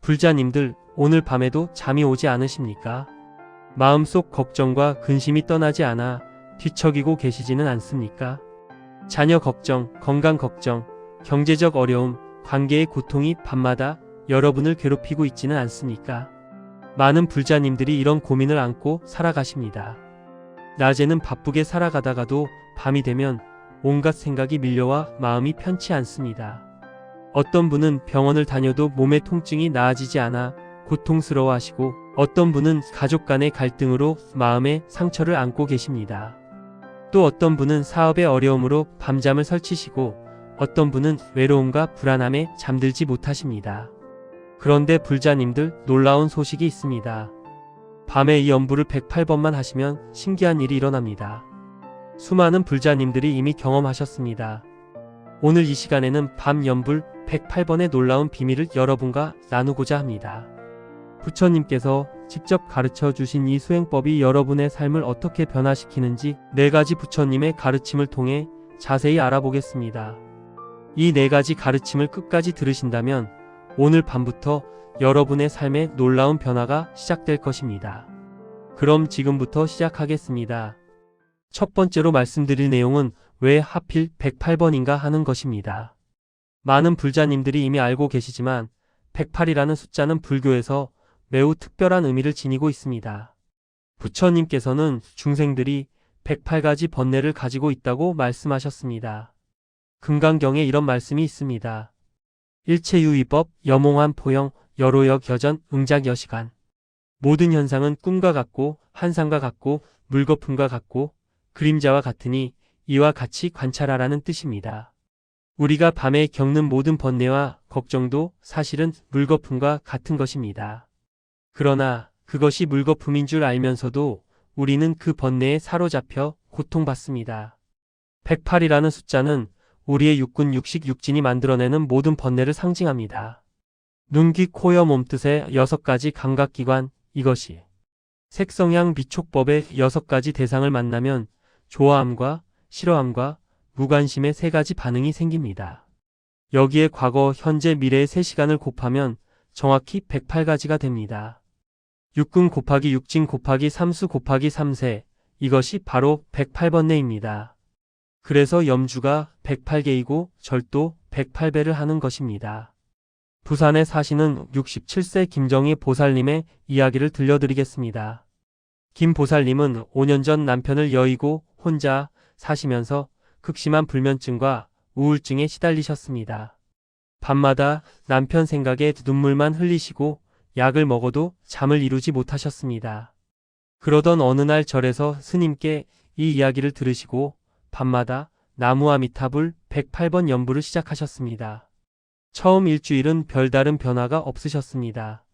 불자님들, 오늘 밤에도 잠이 오지 않으십니까? 마음속 걱정과 근심이 떠나지 않아 뒤척이고 계시지는 않습니까? 자녀 걱정, 건강 걱정, 경제적 어려움, 관계의 고통이 밤마다 여러분을 괴롭히고 있지는 않습니까? 많은 불자님들이 이런 고민을 안고 살아가십니다. 낮에는 바쁘게 살아가다가도 밤이 되면 온갖 생각이 밀려와 마음이 편치 않습니다. 어떤 분은 병원을 다녀도 몸의 통증이 나아지지 않아 고통스러워하시고, 어떤 분은 가족 간의 갈등으로 마음의 상처를 안고 계십니다. 또 어떤 분은 사업의 어려움으로 밤잠을 설치시고, 어떤 분은 외로움과 불안함에 잠들지 못하십니다. 그런데 불자님들, 놀라운 소식이 있습니다. 밤에 이 연불을 108번만 하시면 신기한 일이 일어납니다. 수많은 불자님들이 이미 경험하셨습니다. 오늘 이 시간에는 밤 연불 108번의 놀라운 비밀을 여러분과 나누고자 합니다. 부처님께서 직접 가르쳐 주신 이 수행법이 여러분의 삶을 어떻게 변화시키는지 4가지 부처님의 가르침을 통해 자세히 알아보겠습니다. 이 4가지 가르침을 끝까지 들으신다면 오늘 밤부터 여러분의 삶에 놀라운 변화가 시작될 것입니다. 그럼 지금부터 시작하겠습니다. 첫 번째로 말씀드릴 내용은 왜 하필 108번인가 하는 것입니다. 많은 불자님들이 이미 알고 계시지만 108이라는 숫자는 불교에서 매우 특별한 의미를 지니고 있습니다. 부처님께서는 중생들이 108가지 번뇌를 가지고 있다고 말씀하셨습니다. 금강경에 이런 말씀이 있습니다. 일체유의법, 여몽한 포영, 여로역 여전, 응작여시간. 모든 현상은 꿈과 같고 환상과 같고 물거품과 같고 그림자와 같으니 이와 같이 관찰하라는 뜻입니다. 우리가 밤에 겪는 모든 번뇌와 걱정도 사실은 물거품과 같은 것입니다. 그러나 그것이 물거품인 줄 알면서도 우리는 그 번뇌에 사로잡혀 고통받습니다. 108이라는 숫자는 우리의 육군, 육식, 육진이 만들어내는 모든 번뇌를 상징합니다. 눈, 귀, 코, 여, 몸뜻의 6가지 감각기관, 이것이 색성향 비촉법의 6가지 대상을 만나면 좋아함과 싫어함과 무관심의 3가지 반응이 생깁니다. 여기에 과거, 현재, 미래의 3시간을 곱하면 정확히 108가지가 됩니다. 육군 곱하기 육진 곱하기 삼수 곱하기 삼세, 이것이 바로 108번뇌입니다. 그래서 염주가 108개이고 절도 108배를 하는 것입니다. 부산에 사시는 67세 김정희 보살님의 이야기를 들려드리겠습니다. 김 보살님은 5년 전 남편을 여의고 혼자 사시면서 극심한 불면증과 우울증에 시달리셨습니다. 밤마다 남편 생각에 눈물만 흘리시고 약을 먹어도 잠을 이루지 못하셨습니다. 그러던 어느 날 절에서 스님께 이 이야기를 들으시고 밤마다 나무아미타불 108번 연부를 시작하셨습니다. 처음 일주일은 별다른 변화가 없으셨습니다.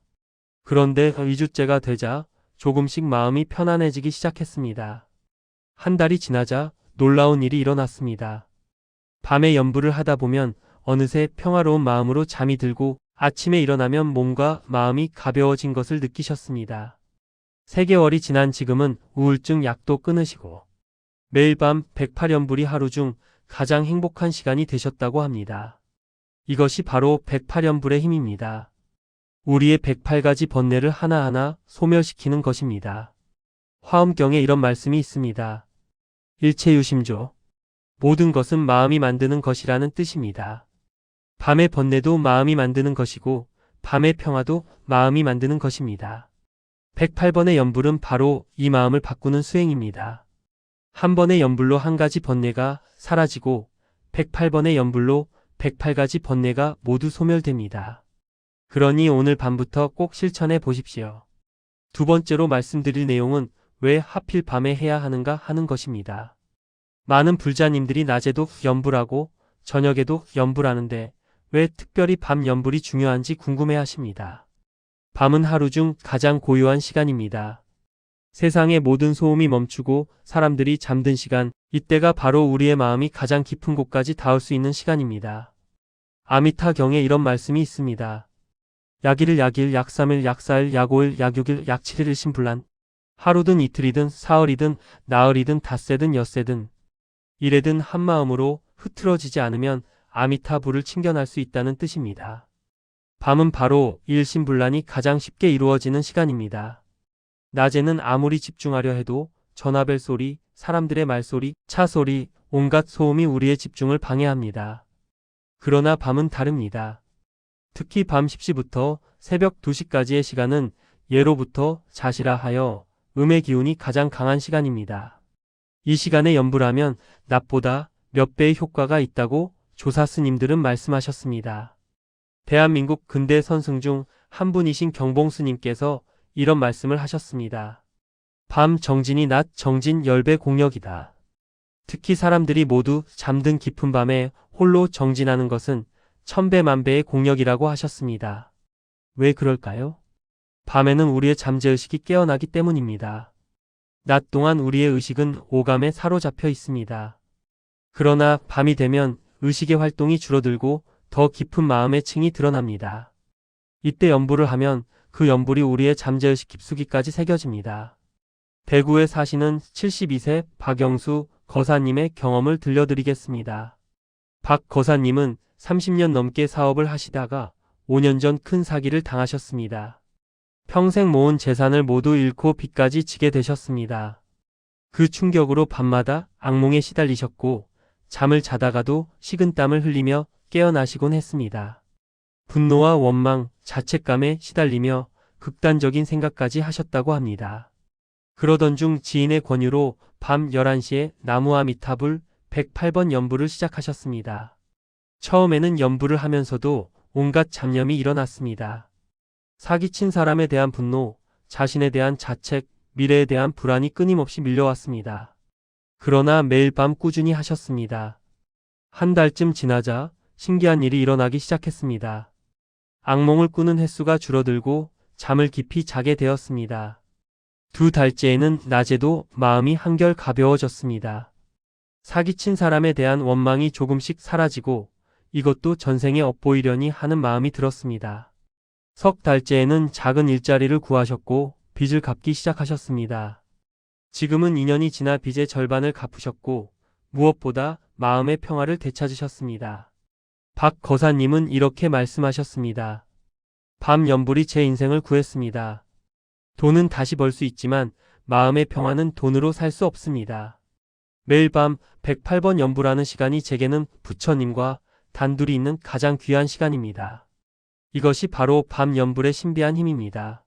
그런데 2주째가 되자 조금씩 마음이 편안해지기 시작했습니다. 한 달이 지나자 놀라운 일이 일어났습니다. 밤에 연부를 하다 보면 어느새 평화로운 마음으로 잠이 들고 아침에 일어나면 몸과 마음이 가벼워진 것을 느끼셨습니다. 3개월이 지난 지금은 우울증 약도 끊으시고 매일 밤 108연불이 하루 중 가장 행복한 시간이 되셨다고 합니다. 이것이 바로 108연불의 힘입니다. 우리의 108가지 번뇌를 하나하나 소멸시키는 것입니다. 화엄경에 이런 말씀이 있습니다. 일체유심조. 모든 것은 마음이 만드는 것이라는 뜻입니다. 밤의 번뇌도 마음이 만드는 것이고 밤의 평화도 마음이 만드는 것입니다. 108번의 연불은 바로 이 마음을 바꾸는 수행입니다. 한 번의 연불로 한 가지 번뇌가 사라지고 108번의 연불로 108가지 번뇌가 모두 소멸됩니다. 그러니 오늘 밤부터 꼭 실천해 보십시오. 두 번째로 말씀드릴 내용은 왜 하필 밤에 해야 하는가 하는 것입니다. 많은 불자님들이 낮에도 연불하고 저녁에도 연불하는데 왜 특별히 밤 연불이 중요한지 궁금해 하십니다. 밤은 하루 중 가장 고요한 시간입니다. 세상의 모든 소음이 멈추고 사람들이 잠든 시간, 이때가 바로 우리의 마음이 가장 깊은 곳까지 닿을 수 있는 시간입니다. 아미타경에 이런 말씀이 있습니다. 약1일 약2일 약3일 약4일 약5일 약6일 약7일 일심불란. 하루든 이틀이든 사흘이든 나흘이든 닷새든 엿새든 이래든 한마음으로 흐트러지지 않으면 아미타불을 침견할 수 있다는 뜻입니다. 밤은 바로 일심불란이 가장 쉽게 이루어지는 시간입니다. 낮에는 아무리 집중하려 해도 전화벨 소리, 사람들의 말소리, 차 소리, 온갖 소음이 우리의 집중을 방해합니다. 그러나 밤은 다릅니다. 특히 밤 10시부터 새벽 2시까지의 시간은 예로부터 자시라 하여 음의 기운이 가장 강한 시간입니다. 이 시간에 연불을 하면 낮보다 몇 배의 효과가 있다고 조사 스님들은 말씀하셨습니다. 대한민국 근대 선승 중 한 분이신 경봉 스님께서 이런 말씀을 하셨습니다. 밤 정진이 낮 정진 10배 공력이다. 특히 사람들이 모두 잠든 깊은 밤에 홀로 정진하는 것은 1000배 만배의 공력이라고 하셨습니다. 왜 그럴까요? 밤에는 우리의 잠재의식이 깨어나기 때문입니다. 낮 동안 우리의 의식은 오감에 사로잡혀 있습니다. 그러나 밤이 되면 의식의 활동이 줄어들고 더 깊은 마음의 층이 드러납니다. 이때 연불을 하면 그 연불이 우리의 잠재의식 깊숙이까지 새겨집니다. 대구에 사시는 72세 박영수 거사님의 경험을 들려드리겠습니다. 박 거사님은 30년 넘게 사업을 하시다가 5년 전 큰 사기를 당하셨습니다. 평생 모은 재산을 모두 잃고 빚까지 지게 되셨습니다. 그 충격으로 밤마다 악몽에 시달리셨고 잠을 자다가도 식은땀을 흘리며 깨어나시곤 했습니다. 분노와 원망, 자책감에 시달리며 극단적인 생각까지 하셨다고 합니다. 그러던 중 지인의 권유로 밤 11시에 나무아미타불 108번 연불을 시작하셨습니다. 처음에는 연불을 하면서도 온갖 잡념이 일어났습니다. 사기친 사람에 대한 분노, 자신에 대한 자책, 미래에 대한 불안이 끊임없이 밀려왔습니다. 그러나 매일 밤 꾸준히 하셨습니다. 한 달쯤 지나자 신기한 일이 일어나기 시작했습니다. 악몽을 꾸는 횟수가 줄어들고 잠을 깊이 자게 되었습니다. 2달째에는 낮에도 마음이 한결 가벼워졌습니다. 사기친 사람에 대한 원망이 조금씩 사라지고 이것도 전생에 엿보이려니 하는 마음이 들었습니다. 석 달째에는 작은 일자리를 구하셨고 빚을 갚기 시작하셨습니다. 지금은 2년이 지나 빚의 절반을 갚으셨고 무엇보다 마음의 평화를 되찾으셨습니다. 박 거사님은 이렇게 말씀하셨습니다. 밤 연불이 제 인생을 구했습니다. 돈은 다시 벌 수 있지만 마음의 평화는 돈으로 살 수 없습니다. 매일 밤 108번 연불하는 시간이 제게는 부처님과 단둘이 있는 가장 귀한 시간입니다. 이것이 바로 밤 연불의 신비한 힘입니다.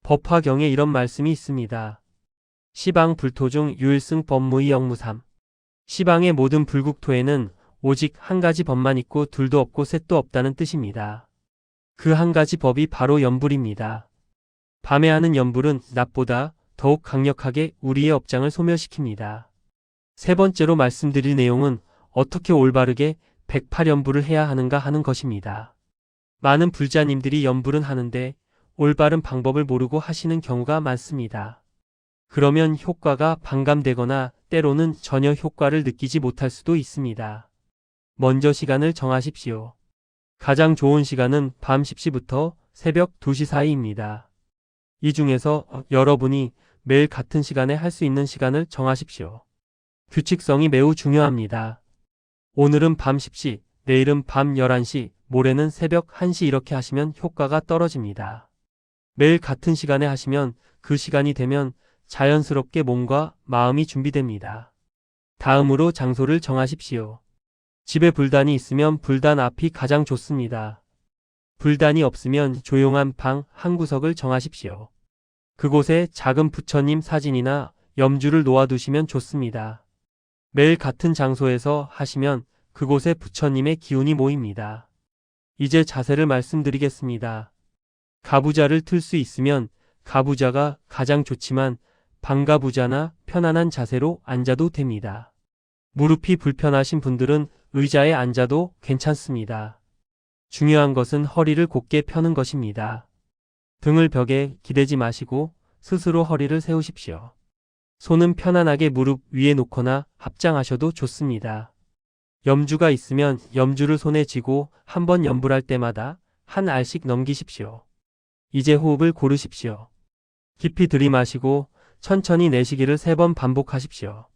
법화경에 이런 말씀이 있습니다. 시방 불토 중 유일승 법무의 영무삼. 시방의 모든 불국토에는 오직 한 가지 법만 있고 둘도 없고 셋도 없다는 뜻입니다. 그 한 가지 법이 바로 연불입니다. 밤에 하는 연불은 낮보다 더욱 강력하게 우리의 업장을 소멸시킵니다. 세 번째로 말씀드릴 내용은 어떻게 올바르게 108연불을 해야 하는가 하는 것입니다. 많은 불자님들이 연불은 하는데 올바른 방법을 모르고 하시는 경우가 많습니다. 그러면 효과가 반감되거나 때로는 전혀 효과를 느끼지 못할 수도 있습니다. 먼저 시간을 정하십시오. 가장 좋은 시간은 밤 10시부터 새벽 2시 사이입니다. 이 중에서 여러분이 매일 같은 시간에 할 수 있는 시간을 정하십시오. 규칙성이 매우 중요합니다. 오늘은 밤 10시, 내일은 밤 11시, 모레는 새벽 1시 이렇게 하시면 효과가 떨어집니다. 매일 같은 시간에 하시면 그 시간이 되면 자연스럽게 몸과 마음이 준비됩니다. 다음으로 장소를 정하십시오. 집에 불단이 있으면 불단 앞이 가장 좋습니다. 불단이 없으면 조용한 방 한 구석을 정하십시오. 그곳에 작은 부처님 사진이나 염주를 놓아두시면 좋습니다. 매일 같은 장소에서 하시면 그곳에 부처님의 기운이 모입니다. 이제 자세를 말씀드리겠습니다. 가부좌를 틀 수 있으면 가부좌가 가장 좋지만 방가부좌나 편안한 자세로 앉아도 됩니다. 무릎이 불편하신 분들은 의자에 앉아도 괜찮습니다. 중요한 것은 허리를 곧게 펴는 것입니다. 등을 벽에 기대지 마시고 스스로 허리를 세우십시오. 손은 편안하게 무릎 위에 놓거나 합장하셔도 좋습니다. 염주가 있으면 염주를 손에 쥐고 한 번 연불할 때마다 한 알씩 넘기십시오. 이제 호흡을 고르십시오. 깊이 들이마시고 천천히 내쉬기를 3번 반복하십시오.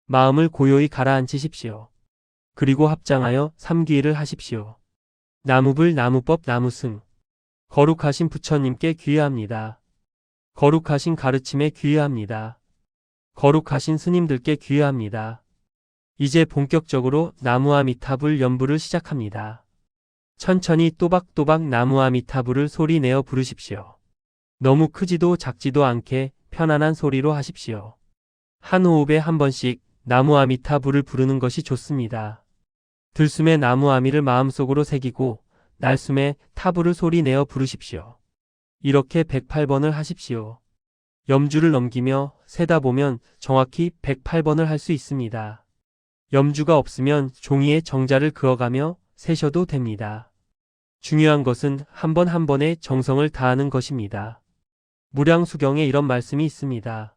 마음을 고요히 가라앉히십시오. 그리고 합장하여 삼귀를 하십시오. 나무불, 나무법, 나무승. 거룩하신 부처님께 귀의합니다. 거룩하신 가르침에 귀의합니다. 거룩하신 스님들께 귀의합니다. 이제 본격적으로 나무아미타불 연부를 시작합니다. 천천히 또박또박 나무아미타불을 소리 내어 부르십시오. 너무 크지도 작지도 않게 편안한 소리로 하십시오. 한 호흡에 한 번씩 나무아미타불을 부르는 것이 좋습니다. 들숨에 나무아미를 마음속으로 새기고 날숨에 타불을 소리 내어 부르십시오. 이렇게 108번을 하십시오. 염주를 넘기며 세다 보면 정확히 108번을 할 수 있습니다. 염주가 없으면 종이에 정자를 그어가며 세셔도 됩니다. 중요한 것은 한 번 한 번에 정성을 다하는 것입니다. 무량수경에 이런 말씀이 있습니다.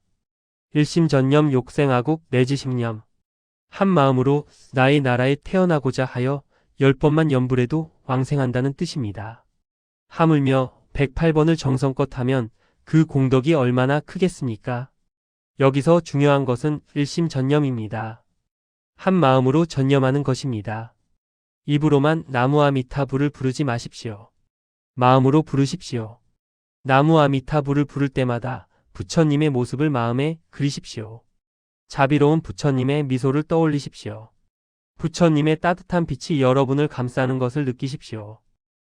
일심전념 욕생하국 내지심념. 한 마음으로 나의 나라에 태어나고자 하여 10번만 염불해도 왕생한다는 뜻입니다. 하물며 108번을 정성껏 하면 그 공덕이 얼마나 크겠습니까? 여기서 중요한 것은 일심전념입니다. 한 마음으로 전념하는 것입니다. 입으로만 나무아미타불을 부르지 마십시오. 마음으로 부르십시오. 나무아미타불을 부를 때마다 부처님의 모습을 마음에 그리십시오. 자비로운 부처님의 미소를 떠올리십시오. 부처님의 따뜻한 빛이 여러분을 감싸는 것을 느끼십시오.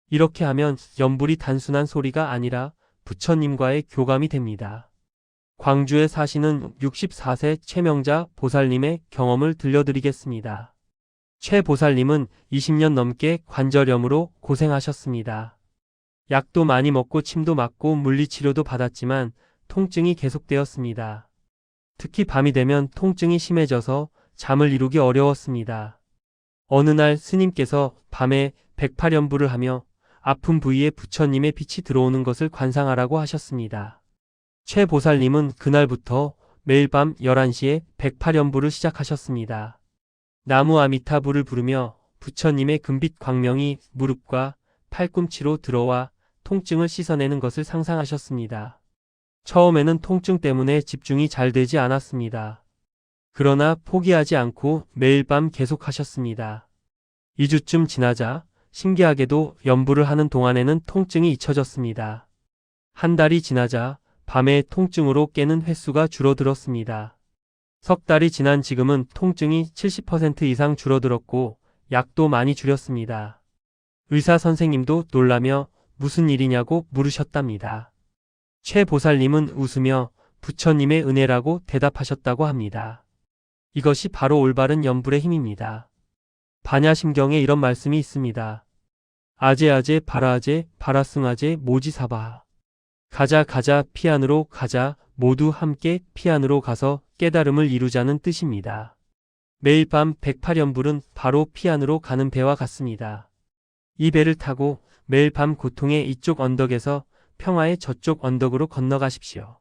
이렇게 하면 염불이 단순한 소리가 아니라 부처님과의 교감이 됩니다. 광주에 사시는 64세 최명자 보살님의 경험을 들려드리겠습니다. 최 보살님은 20년 넘게 관절염으로 고생하셨습니다. 약도 많이 먹고 침도 맞고 물리치료도 받았지만 통증이 계속되었습니다. 특히 밤이 되면 통증이 심해져서 잠을 이루기 어려웠습니다. 어느 날 스님께서 밤에 108연부를 하며 아픈 부위에 부처님의 빛이 들어오는 것을 관상하라고 하셨습니다. 최 보살님은 그날부터 매일 밤 11시에 108연부를 시작하셨습니다. 나무아미타불을 부르며 부처님의 금빛 광명이 무릎과 팔꿈치로 들어와 통증을 씻어내는 것을 상상하셨습니다. 처음에는 통증 때문에 집중이 잘 되지 않았습니다. 그러나 포기하지 않고 매일 밤 계속하셨습니다. 2주쯤 지나자 신기하게도 연부를 하는 동안에는 통증이 잊혀졌습니다. 한 달이 지나자 밤에 통증으로 깨는 횟수가 줄어들었습니다. 석 달이 지난 지금은 통증이 70% 이상 줄어들었고 약도 많이 줄였습니다. 의사 선생님도 놀라며 무슨 일이냐고 물으셨답니다. 최 보살님은 웃으며 부처님의 은혜라고 대답하셨다고 합니다. 이것이 바로 올바른 염불의 힘입니다. 반야심경에 이런 말씀이 있습니다. 아제아제 바라아제 바라승아제 모지사바. 가자 가자 피안으로 가자 모두 함께 피안으로 가서 깨달음을 이루자는 뜻입니다. 매일 밤 108연불은 바로 피안으로 가는 배와 같습니다. 이 배를 타고 매일 밤 고통의 이쪽 언덕에서 평화의 저쪽 언덕으로 건너가십시오.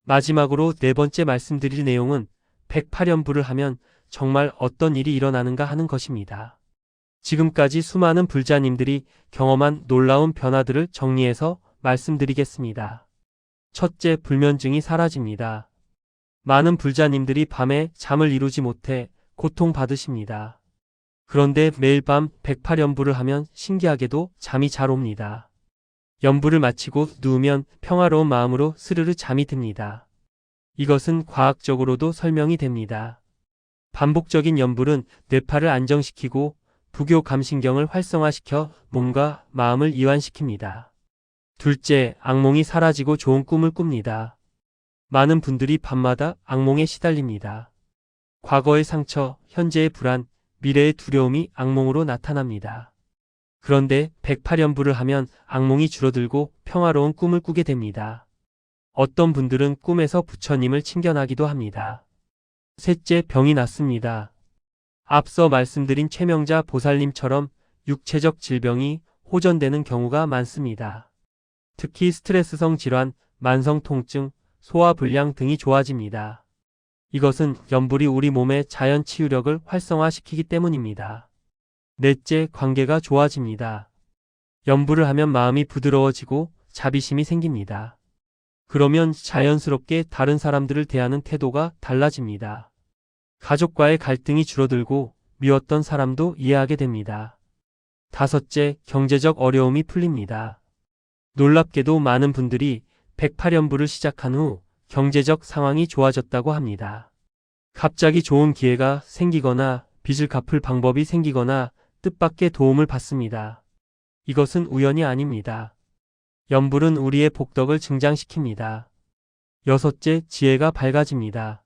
마지막으로 네 번째 말씀드릴 내용은 108연불을 하면 정말 어떤 일이 일어나는가 하는 것입니다. 지금까지 수많은 불자님들이 경험한 놀라운 변화들을 정리해서 말씀드리겠습니다. 첫째, 불면증이 사라집니다. 많은 불자님들이 밤에 잠을 이루지 못해 고통받으십니다. 그런데 매일 밤 108연불을 하면 신기하게도 잠이 잘 옵니다. 연불을 마치고 누우면 평화로운 마음으로 스르르 잠이 듭니다. 이것은 과학적으로도 설명이 됩니다. 반복적인 연불은 뇌파를 안정시키고 부교 감신경을 활성화시켜 몸과 마음을 이완시킵니다. 둘째, 악몽이 사라지고 좋은 꿈을 꿉니다. 많은 분들이 밤마다 악몽에 시달립니다. 과거의 상처, 현재의 불안, 미래의 두려움이 악몽으로 나타납니다. 그런데 108연불을 하면 악몽이 줄어들고 평화로운 꿈을 꾸게 됩니다. 어떤 분들은 꿈에서 부처님을 친견하기도 합니다. 셋째, 병이 낫습니다. 앞서 말씀드린 최명자 보살님처럼 육체적 질병이 호전되는 경우가 많습니다. 특히 스트레스성 질환, 만성 통증, 소화불량 등이 좋아집니다. 이것은 연불이 우리 몸의 자연 치유력을 활성화시키기 때문입니다. 넷째, 관계가 좋아집니다. 연불을 하면 마음이 부드러워지고 자비심이 생깁니다. 그러면 자연스럽게 다른 사람들을 대하는 태도가 달라집니다. 가족과의 갈등이 줄어들고 미웠던 사람도 이해하게 됩니다. 다섯째, 경제적 어려움이 풀립니다. 놀랍게도 많은 분들이 108연부를 시작한 후 경제적 상황이 좋아졌다고 합니다. 갑자기 좋은 기회가 생기거나 빚을 갚을 방법이 생기거나 뜻밖의 도움을 받습니다. 이것은 우연이 아닙니다. 연불은 우리의 복덕을 증장시킵니다. 여섯째, 지혜가 밝아집니다.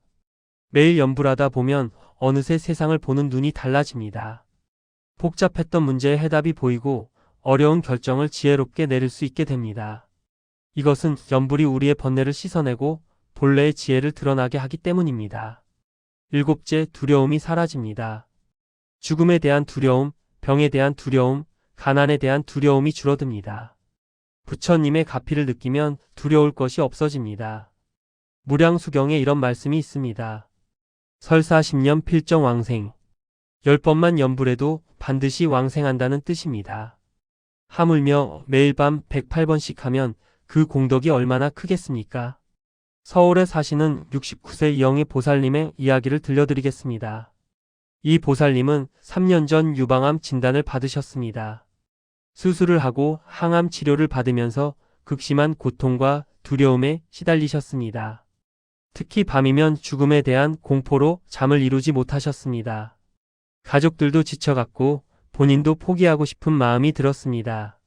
매일 연불하다 보면 어느새 세상을 보는 눈이 달라집니다. 복잡했던 문제의 해답이 보이고 어려운 결정을 지혜롭게 내릴 수 있게 됩니다. 이것은 연불이 우리의 번뇌를 씻어내고 본래의 지혜를 드러나게 하기 때문입니다. 일곱째, 두려움이 사라집니다. 죽음에 대한 두려움, 병에 대한 두려움, 가난에 대한 두려움이 줄어듭니다. 부처님의 가피를 느끼면 두려울 것이 없어집니다. 무량수경에 이런 말씀이 있습니다. 설사 10년 필정 왕생, 10번만 연불해도 반드시 왕생한다는 뜻입니다. 하물며 매일 밤 108번씩 하면 그 공덕이 얼마나 크겠습니까? 서울에 사시는 69세 영의 보살님의 이야기를 들려드리겠습니다. 이 보살님은 3년 전 유방암 진단을 받으셨습니다. 수술을 하고 항암 치료를 받으면서 극심한 고통과 두려움에 시달리셨습니다. 특히 밤이면 죽음에 대한 공포로 잠을 이루지 못하셨습니다. 가족들도 지쳐갔고 본인도 포기하고 싶은 마음이 들었습니다.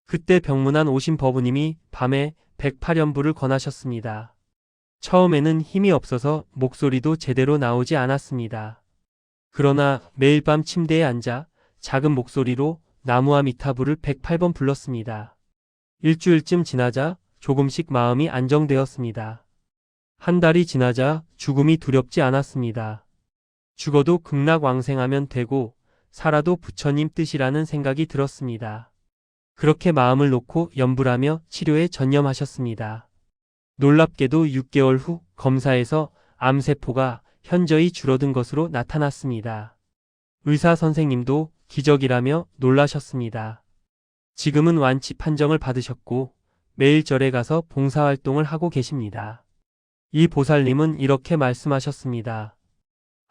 그때 병문안 오신 법우님이 밤에 108연부를 권하셨습니다. 처음에는 힘이 없어서 목소리도 제대로 나오지 않았습니다. 그러나 매일 밤 침대에 앉아 작은 목소리로 나무아미타불을 108번 불렀습니다. 일주일쯤 지나자 조금씩 마음이 안정되었습니다. 한 달이 지나자 죽음이 두렵지 않았습니다. 죽어도 극락왕생하면 되고 살아도 부처님 뜻이라는 생각이 들었습니다. 그렇게 마음을 놓고 연불하며 치료에 전념하셨습니다. 놀랍게도 6개월 후 검사에서 암세포가 현저히 줄어든 것으로 나타났습니다. 의사 선생님도 기적이라며 놀라셨습니다. 지금은 완치 판정을 받으셨고 매일 절에 가서 봉사활동을 하고 계십니다. 이 보살님은 이렇게 말씀하셨습니다.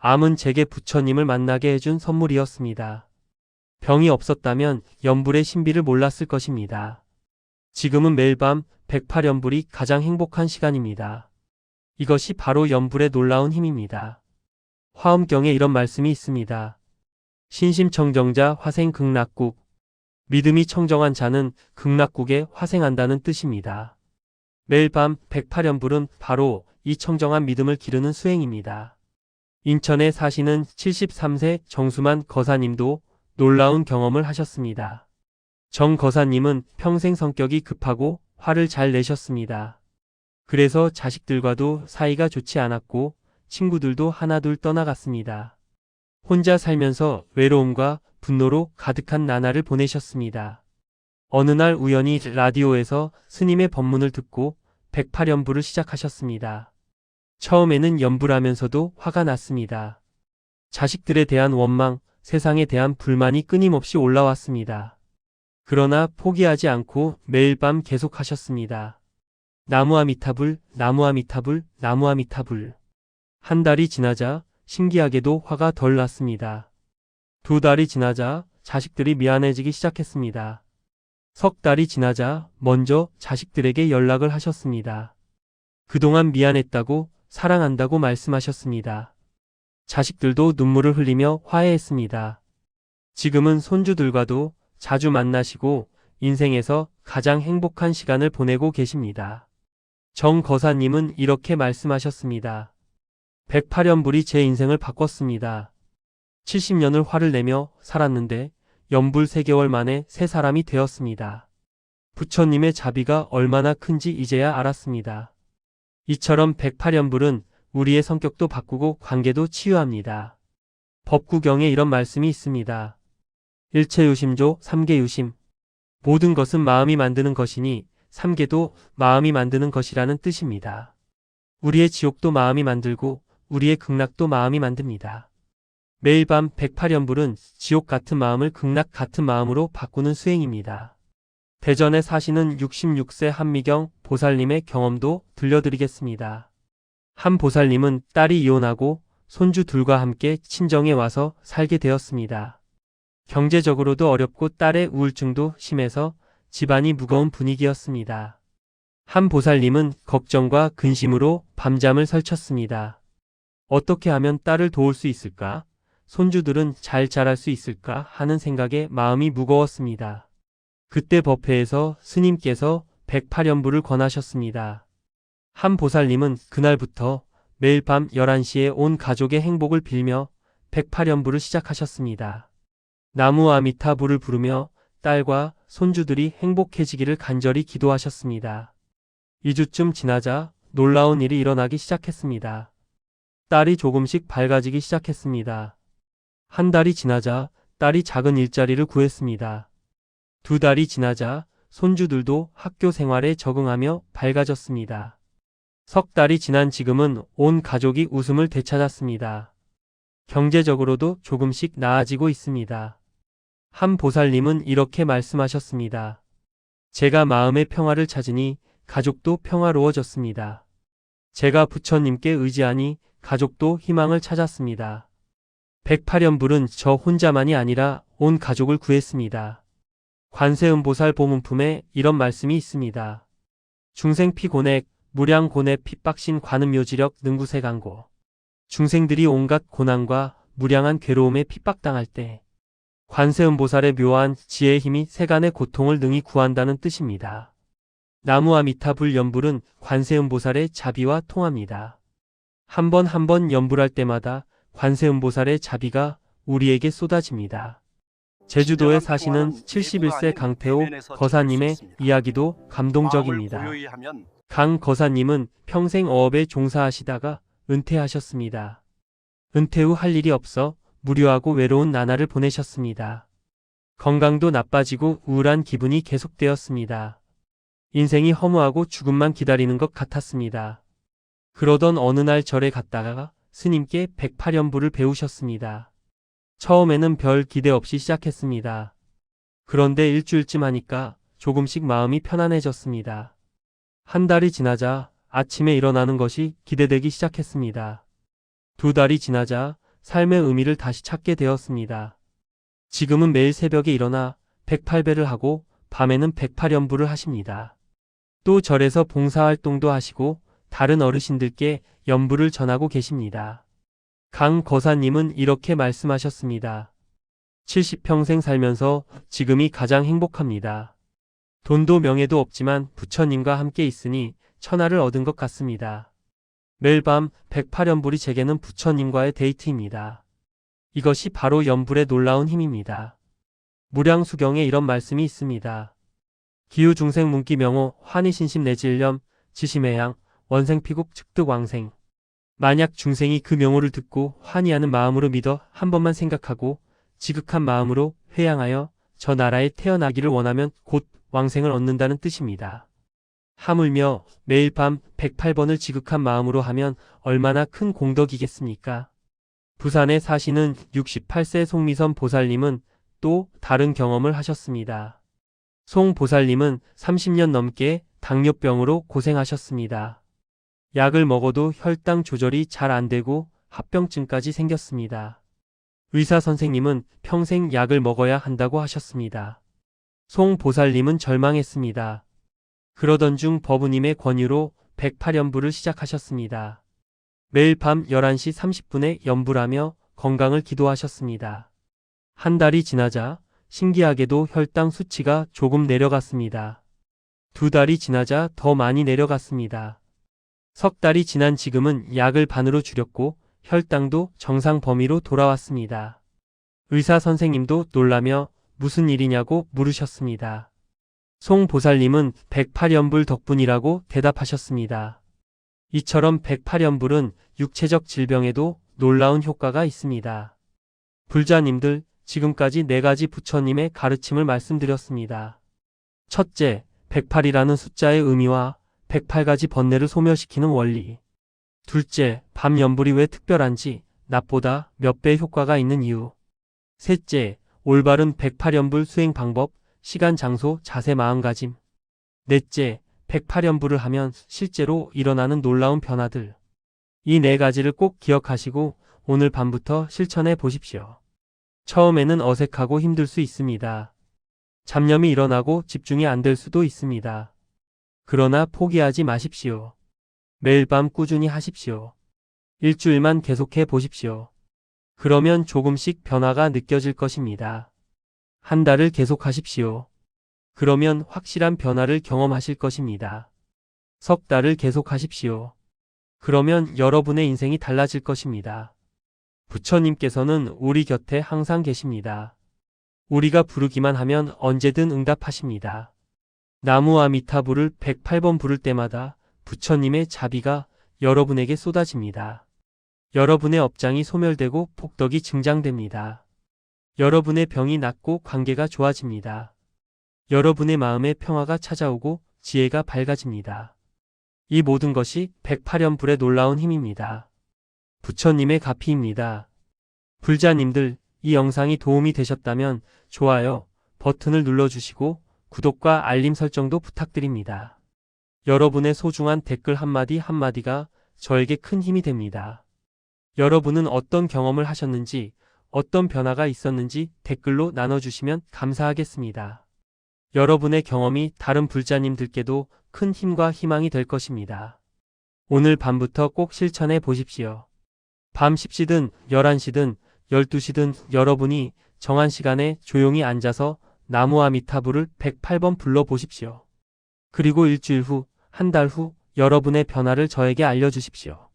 암은 제게 부처님을 만나게 해준 선물이었습니다. 병이 없었다면 연불의 신비를 몰랐을 것입니다. 지금은 매일 밤 108연불이 가장 행복한 시간입니다. 이것이 바로 연불의 놀라운 힘입니다. 화엄경에 이런 말씀이 있습니다. 신심청정자 화생 극락국. 믿음이 청정한 자는 극락국에 화생한다는 뜻입니다. 매일 밤 108연불은 바로 이 청정한 믿음을 기르는 수행입니다. 인천에 사시는 73세 정수만 거사님도 놀라운 경험을 하셨습니다. 정 거사님은 평생 성격이 급하고 화를 잘 내셨습니다. 그래서 자식들과도 사이가 좋지 않았고 친구들도 하나둘 떠나갔습니다. 혼자 살면서 외로움과 분노로 가득한 나날을 보내셨습니다. 어느 날 우연히 라디오에서 스님의 법문을 듣고 108연불을 시작하셨습니다. 처음에는 연불하면서도 화가 났습니다. 자식들에 대한 원망, 세상에 대한 불만이 끊임없이 올라왔습니다. 그러나 포기하지 않고 매일 밤 계속하셨습니다. 나무아미타불, 나무아미타불, 나무아미타불. 한 달이 지나자 신기하게도 화가 덜 났습니다. 2달이 지나자 자식들이 미안해지기 시작했습니다. 석 달이 지나자 먼저 자식들에게 연락을 하셨습니다. 그동안 미안했다고 사랑한다고 말씀하셨습니다. 자식들도 눈물을 흘리며 화해했습니다. 지금은 손주들과도 자주 만나시고 인생에서 가장 행복한 시간을 보내고 계십니다. 정 거사님은 이렇게 말씀하셨습니다. 108연불이 제 인생을 바꿨습니다. 70년을 화를 내며 살았는데 연불 3개월 만에 새 사람이 되었습니다. 부처님의 자비가 얼마나 큰지 이제야 알았습니다. 이처럼 108연불은 우리의 성격도 바꾸고 관계도 치유합니다. 법구경에 이런 말씀이 있습니다. 일체유심조 삼계유심. 모든 것은 마음이 만드는 것이니 삼계도 마음이 만드는 것이라는 뜻입니다. 우리의 지옥도 마음이 만들고 우리의 극락도 마음이 만듭니다. 매일 밤 108연불은 지옥 같은 마음을 극락 같은 마음으로 바꾸는 수행입니다. 대전에 사시는 66세 한미경 보살님의 경험도 들려드리겠습니다. 한 보살님은 딸이 이혼하고 손주 둘과 함께 친정에 와서 살게 되었습니다. 경제적으로도 어렵고 딸의 우울증도 심해서 집안이 무거운 분위기였습니다. 한 보살님은 걱정과 근심으로 밤잠을 설쳤습니다. 어떻게 하면 딸을 도울 수 있을까? 손주들은 잘 자랄 수 있을까? 하는 생각에 마음이 무거웠습니다. 그때 법회에서 스님께서 108연부를 권하셨습니다. 한 보살님은 그날부터 매일 밤 11시에 온 가족의 행복을 빌며 108연부를 시작하셨습니다. 나무 아미타불을 부르며 딸과 손주들이 행복해지기를 간절히 기도하셨습니다. 2주쯤 지나자 놀라운 일이 일어나기 시작했습니다. 딸이 조금씩 밝아지기 시작했습니다. 한 달이 지나자 딸이 작은 일자리를 구했습니다. 2달이 지나자 손주들도 학교 생활에 적응하며 밝아졌습니다. 3달이 지난 지금은 온 가족이 웃음을 되찾았습니다. 경제적으로도 조금씩 나아지고 있습니다. 한 보살님은 이렇게 말씀하셨습니다. 제가 마음의 평화를 찾으니 가족도 평화로워졌습니다. 제가 부처님께 의지하니 가족도 희망을 찾았습니다. 108연불은 저 혼자만이 아니라 온 가족을 구했습니다. 관세음보살 보문품에 이런 말씀이 있습니다. 중생피곤액, 무량고뇌 핍박신 관음묘지력 능구세강고. 중생들이 온갖 고난과 무량한 괴로움에 핍박당할 때 관세음보살의 묘한 지혜의 힘이 세간의 고통을 능히 구한다는 뜻입니다. 나무아미타불 연불은 관세음보살의 자비와 통합니다. 한 번 한 번 연불할 때마다 관세음보살의 자비가 우리에게 쏟아집니다. 제주도에 사시는 71세 강태호 거사님의 이야기도 감동적입니다. 강 거사님은 평생 어업에 종사하시다가 은퇴하셨습니다. 은퇴 후 할 일이 없어 무료하고 외로운 나날을 보내셨습니다. 건강도 나빠지고 우울한 기분이 계속되었습니다. 인생이 허무하고 죽음만 기다리는 것 같았습니다. 그러던 어느 날 절에 갔다가 스님께 108연부를 배우셨습니다. 처음에는 별 기대 없이 시작했습니다. 그런데 일주일쯤 하니까 조금씩 마음이 편안해졌습니다. 한 달이 지나자 아침에 일어나는 것이 기대되기 시작했습니다. 2달이 지나자 삶의 의미를 다시 찾게 되었습니다. 지금은 매일 새벽에 일어나 108배를 하고 밤에는 108연부를 하십니다. 또 절에서 봉사활동도 하시고 다른 어르신들께 연부를 전하고 계십니다. 강 거사님은 이렇게 말씀하셨습니다. 70평생 살면서 지금이 가장 행복합니다. 돈도 명예도 없지만 부처님과 함께 있으니 천하를 얻은 것 같습니다. 매일 밤 108연불이 제게는 부처님과의 데이트입니다. 이것이 바로 연불의 놀라운 힘입니다. 무량수경에 이런 말씀이 있습니다. 기후중생 문기명호 환희신심 내지일념 지심해양 원생피국 측득왕생. 만약 중생이 그 명호를 듣고 환희하는 마음으로 믿어 한 번만 생각하고 지극한 마음으로 회양하여 저 나라에 태어나기를 원하면 곧 왕생을 얻는다는 뜻입니다. 하물며 매일 밤 108번을 지극한 마음으로 하면 얼마나 큰 공덕이겠습니까? 부산에 사시는 68세 송미선 보살님은 또 다른 경험을 하셨습니다. 송 보살님은 30년 넘게 당뇨병으로 고생하셨습니다. 약을 먹어도 혈당 조절이 잘 안 되고 합병증까지 생겼습니다. 의사 선생님은 평생 약을 먹어야 한다고 하셨습니다. 송 보살님은 절망했습니다. 그러던 중 법우님의 권유로 108연부를 시작하셨습니다. 매일 밤 11시 30분에 연부하며 건강을 기도하셨습니다. 한 달이 지나자 신기하게도 혈당 수치가 조금 내려갔습니다. 2달이 지나자 더 많이 내려갔습니다. 3달이 지난 지금은 약을 반으로 줄였고 혈당도 정상 범위로 돌아왔습니다. 의사 선생님도 놀라며 무슨 일이냐고 물으셨습니다. 송 보살님은 108연불 덕분이라고 대답하셨습니다. 이처럼 108연불은 육체적 질병에도 놀라운 효과가 있습니다. 불자님들, 지금까지 4가지 부처님의 가르침을 말씀드렸습니다. 첫째, 108이라는 숫자의 의미와 108가지 번뇌를 소멸시키는 원리. 둘째, 밤 연불이 왜 특별한지, 낮보다 몇 배의 효과가 있는 이유. 셋째, 올바른 108연불 수행 방법, 시간, 장소, 자세, 마음가짐. 넷째, 108연불을 하면 실제로 일어나는 놀라운 변화들. 이 4가지를 꼭 기억하시고 오늘 밤부터 실천해 보십시오. 처음에는 어색하고 힘들 수 있습니다. 잡념이 일어나고 집중이 안 될 수도 있습니다. 그러나 포기하지 마십시오. 매일 밤 꾸준히 하십시오. 일주일만 계속해 보십시오. 그러면 조금씩 변화가 느껴질 것입니다. 한 달을 계속하십시오. 그러면 확실한 변화를 경험하실 것입니다. 석 달을 계속하십시오. 그러면 여러분의 인생이 달라질 것입니다. 부처님께서는 우리 곁에 항상 계십니다. 우리가 부르기만 하면 언제든 응답하십니다. 나무 아미타불을 108번 부를 때마다 부처님의 자비가 여러분에게 쏟아집니다. 여러분의 업장이 소멸되고 복덕이 증장됩니다. 여러분의 병이 낫고 관계가 좋아집니다. 여러분의 마음에 평화가 찾아오고 지혜가 밝아집니다. 이 모든 것이 108연불의 놀라운 힘입니다. 부처님의 가피입니다. 불자님들, 이 영상이 도움이 되셨다면 좋아요 버튼을 눌러주시고 구독과 알림 설정도 부탁드립니다. 여러분의 소중한 댓글 한마디 한마디가 저에게 큰 힘이 됩니다. 여러분은 어떤 경험을 하셨는지, 어떤 변화가 있었는지 댓글로 나눠주시면 감사하겠습니다. 여러분의 경험이 다른 불자님들께도 큰 힘과 희망이 될 것입니다. 오늘 밤부터 꼭 실천해 보십시오. 밤 10시든 11시든 12시든 여러분이 정한 시간에 조용히 앉아서 나무 아미타불을 108번 불러보십시오. 그리고 일주일 후, 한 달 후 여러분의 변화를 저에게 알려주십시오.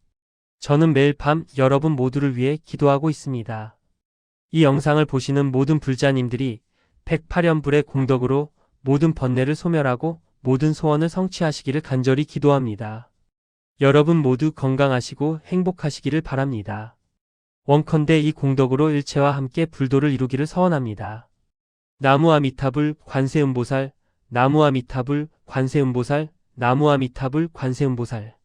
저는 매일 밤 여러분 모두를 위해 기도하고 있습니다. 이 영상을 보시는 모든 불자님들이 108연불의 공덕으로 모든 번뇌를 소멸하고 모든 소원을 성취하시기를 간절히 기도합니다. 여러분 모두 건강하시고 행복하시기를 바랍니다. 원컨대 이 공덕으로 일체와 함께 불도를 이루기를 서원합니다. 나무 아미타불 관세음보살, 나무 아미타불 관세음보살, 나무 아미타불 관세음보살.